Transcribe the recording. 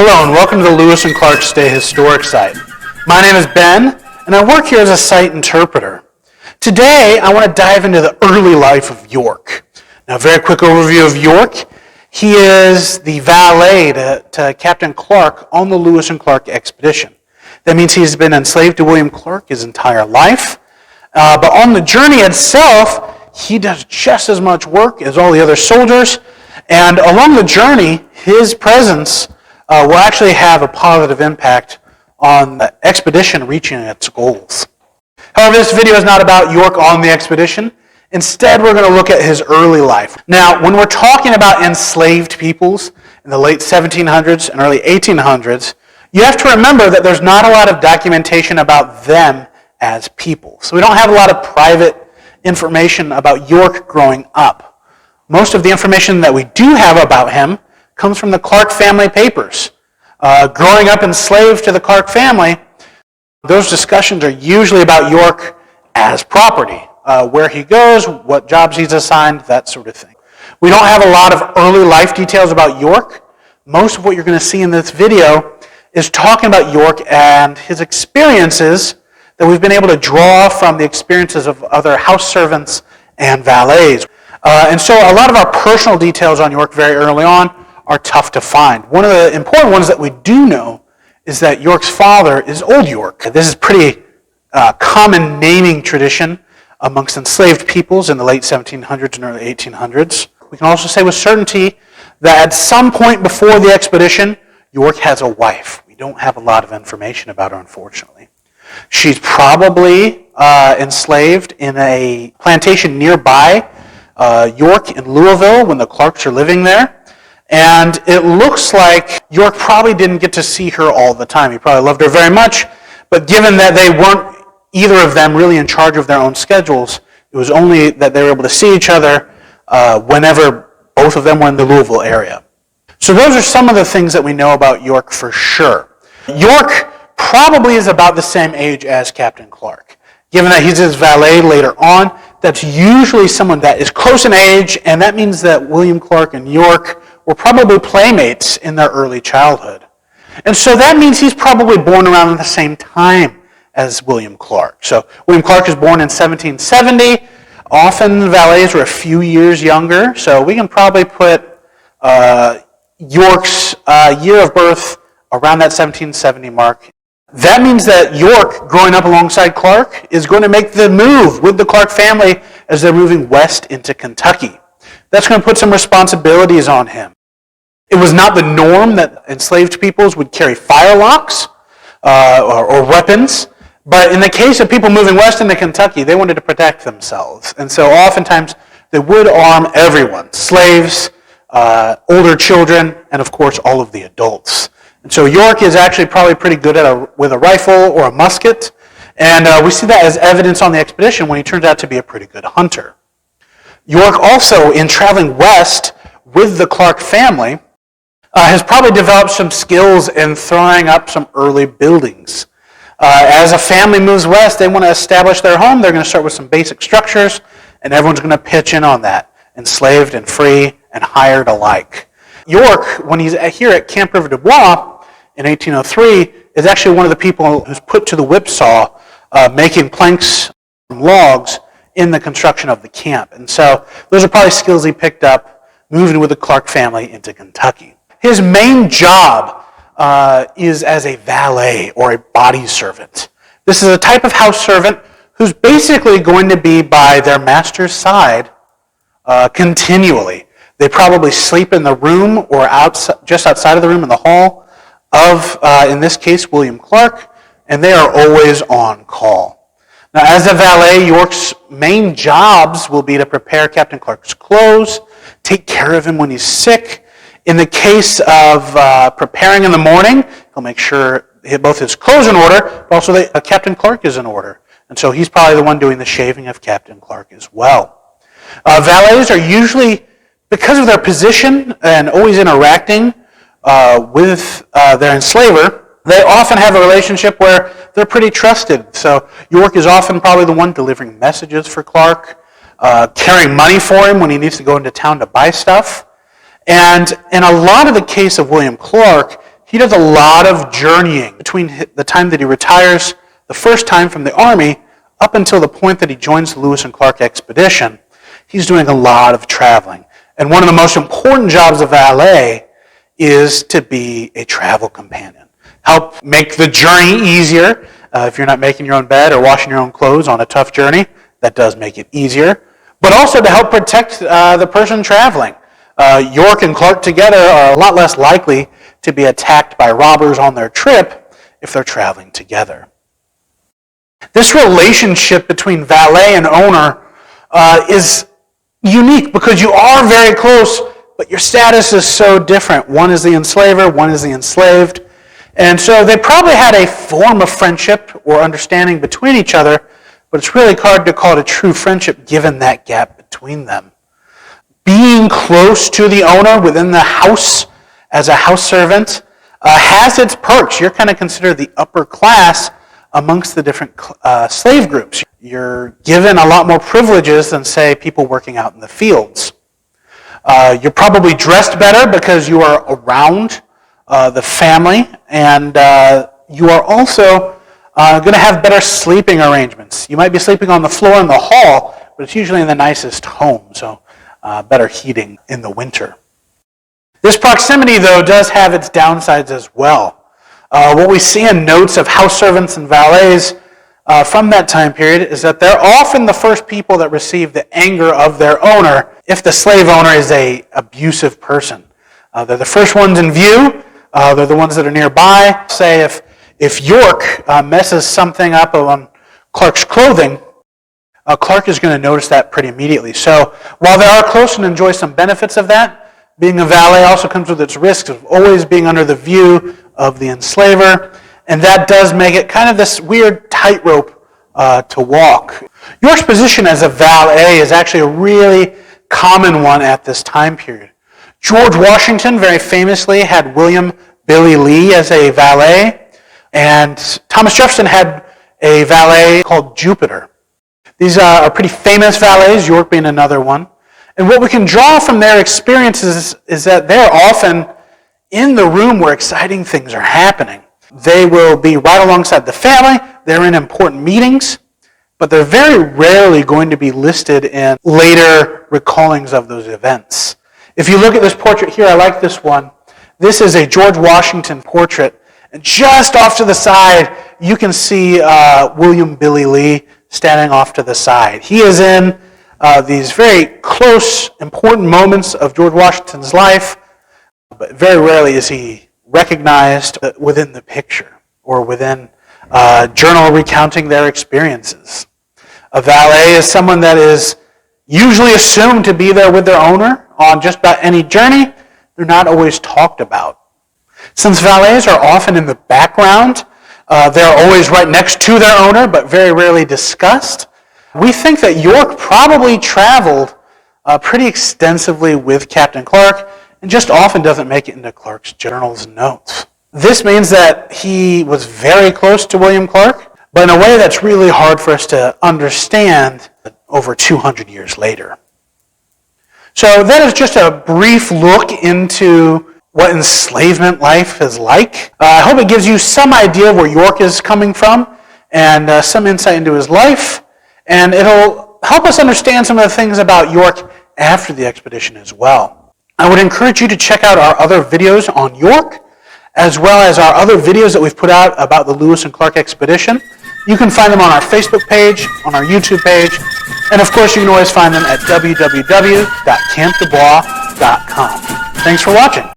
Hello and welcome to the Lewis and Clark State Historic Site. My name is Ben and I work here as a site interpreter. Today I want to dive into the early life of York. Now a very quick overview of York. He is the valet to Captain Clark on the Lewis and Clark expedition. That means he's been enslaved to William Clark his entire life. But on the journey itself, he does just as much work as all the other soldiers. And along the journey, his presence will actually have a positive impact on the expedition reaching its goals. However, this video is not about York on the expedition. Instead, we're going to look at his early life. Now, when we're talking about enslaved peoples in the late 1700s and early 1800s, you have to remember that there's not a lot of documentation about them as people. So we don't have a lot of private information about York growing up. Most of the information that we do have about him comes from the Clark family papers. Growing up enslaved to the Clark family, those discussions are usually about York as property, where he goes, what jobs he's assigned, that sort of thing. We don't have a lot of early life details about York. Most of what you're going to see in this video is talking about York and his experiences that we've been able to draw from the experiences of other house servants and valets. And so a lot of our personal details on York very early on are tough to find. One of the important ones that we do know is that York's father is Old York. This is pretty common naming tradition amongst enslaved peoples in the late 1700s and early 1800s. We can also say with certainty that at some point before the expedition, York has a wife. We don't have a lot of information about her, unfortunately. She's probably enslaved in a plantation nearby York in Louisville when the Clarks are living there. And it looks like York probably didn't get to see her all the time. He probably loved her very much, but given that they weren't, either of them, really in charge of their own schedules, it was only that they were able to see each other whenever both of them were in the Louisville area. So those are some of the things that we know about York for sure. York probably is about the same age as Captain Clark. Given that he's his valet later on, that's usually someone that is close in age, and that means that William Clark and York were probably playmates in their early childhood. And so that means he's probably born around the same time as William Clark. So William Clark is born in 1770. Often valets were a few years younger, so we can probably put York's year of birth around that 1770 mark. That means that York, growing up alongside Clark, is going to make the move with the Clark family as they're moving west into Kentucky. That's going to put some responsibilities on him. It was not the norm that enslaved peoples would carry firelocks or weapons, but in the case of people moving west into Kentucky, they wanted to protect themselves. And so oftentimes they would arm everyone, slaves, older children, and of course all of the adults. And so York is actually probably pretty good with a rifle or a musket, and we see that as evidence on the expedition when he turns out to be a pretty good hunter. York also, in traveling west with the Clark family, has probably developed some skills in throwing up some early buildings. As a family moves west, they want to establish their home. They're going to start with some basic structures, and everyone's going to pitch in on that, enslaved and free and hired alike. York, when he's here at Camp River du Bois in 1803, is actually one of the people who's put to the whipsaw making planks from logs in the construction of the camp. And so those are probably skills he picked up moving with the Clark family into Kentucky. His main job is as a valet or a body servant. This is a type of house servant who's basically going to be by their master's side continually. They probably sleep in the room or just outside of the room in the hall of, in this case, William Clark, and they are always on call. Now, as a valet, York's main jobs will be to prepare Captain Clark's clothes, take care of him when he's sick. In the case of preparing in the morning, he'll make sure both his clothes are in order, but also that Captain Clark is in order. And so he's probably the one doing the shaving of Captain Clark as well. Valets are usually, because of their position and always interacting with their enslaver, they often have a relationship where they're pretty trusted. So York is often probably the one delivering messages for Clark, carrying money for him when he needs to go into town to buy stuff. And in a lot of the case of William Clark, he does a lot of journeying between the time that he retires the first time from the Army up until the point that he joins the Lewis and Clark expedition. He's doing a lot of traveling. And one of the most important jobs of valet is to be a travel companion. Help make the journey easier. If you're not making your own bed or washing your own clothes on a tough journey, that does make it easier. But also to help protect the person traveling. York and Clark together are a lot less likely to be attacked by robbers on their trip if they're traveling together. This relationship between valet and owner is unique because you are very close, but your status is so different. One is the enslaver, one is the enslaved. And so they probably had a form of friendship or understanding between each other, but it's really hard to call it a true friendship given that gap between them. Being close to the owner within the house as a house servant has its perks. You're kind of considered the upper class amongst the different slave groups. You're given a lot more privileges than, say, people working out in the fields. You're probably dressed better because you are around the family, and you are also going to have better sleeping arrangements. You might be sleeping on the floor in the hall, but it's usually in the nicest home, so better heating in the winter. This proximity, though, does have its downsides as well. What we see in notes of house servants and valets from that time period is that they're often the first people that receive the anger of their owner if the slave owner is an abusive person. They're the first ones in view. They're the ones that are nearby. Say if York messes something up on Clark's clothing, Clark is going to notice that pretty immediately. So while they are close and enjoy some benefits of that, being a valet also comes with its risks of always being under the view of the enslaver, and that does make it kind of this weird tightrope to walk. York's position as a valet is actually a really common one at this time period. George Washington very famously had William Billy Lee as a valet, and Thomas Jefferson had a valet called Jupiter. These are pretty famous valets, York being another one. And what we can draw from their experiences is that they're often in the room where exciting things are happening. They will be right alongside the family, they're in important meetings, but they're very rarely going to be listed in later recallings of those events. If you look at this portrait here, I like this one. This is a George Washington portrait, and just off to the side, you can see William Billy Lee standing off to the side. He is in these very close, important moments of George Washington's life, but very rarely is he recognized within the picture or within a journal recounting their experiences. A valet is someone that is usually assumed to be there with their owner on just about any journey. They're not always talked about. Since valets are often in the background, they're always right next to their owner, but very rarely discussed. We think that York probably traveled pretty extensively with Captain Clark and just often doesn't make it into Clark's journals and notes. This means that he was very close to William Clark, but in a way that's really hard for us to understand over 200 years later. So that is just a brief look into what enslavement life is like. I hope it gives you some idea of where York is coming from and some insight into his life. And it'll help us understand some of the things about York after the expedition as well. I would encourage you to check out our other videos on York, as well as our other videos that we've put out about the Lewis and Clark expedition. You can find them on our Facebook page, on our YouTube page, and of course you can always find them at www.campdebois.com. Thanks for watching.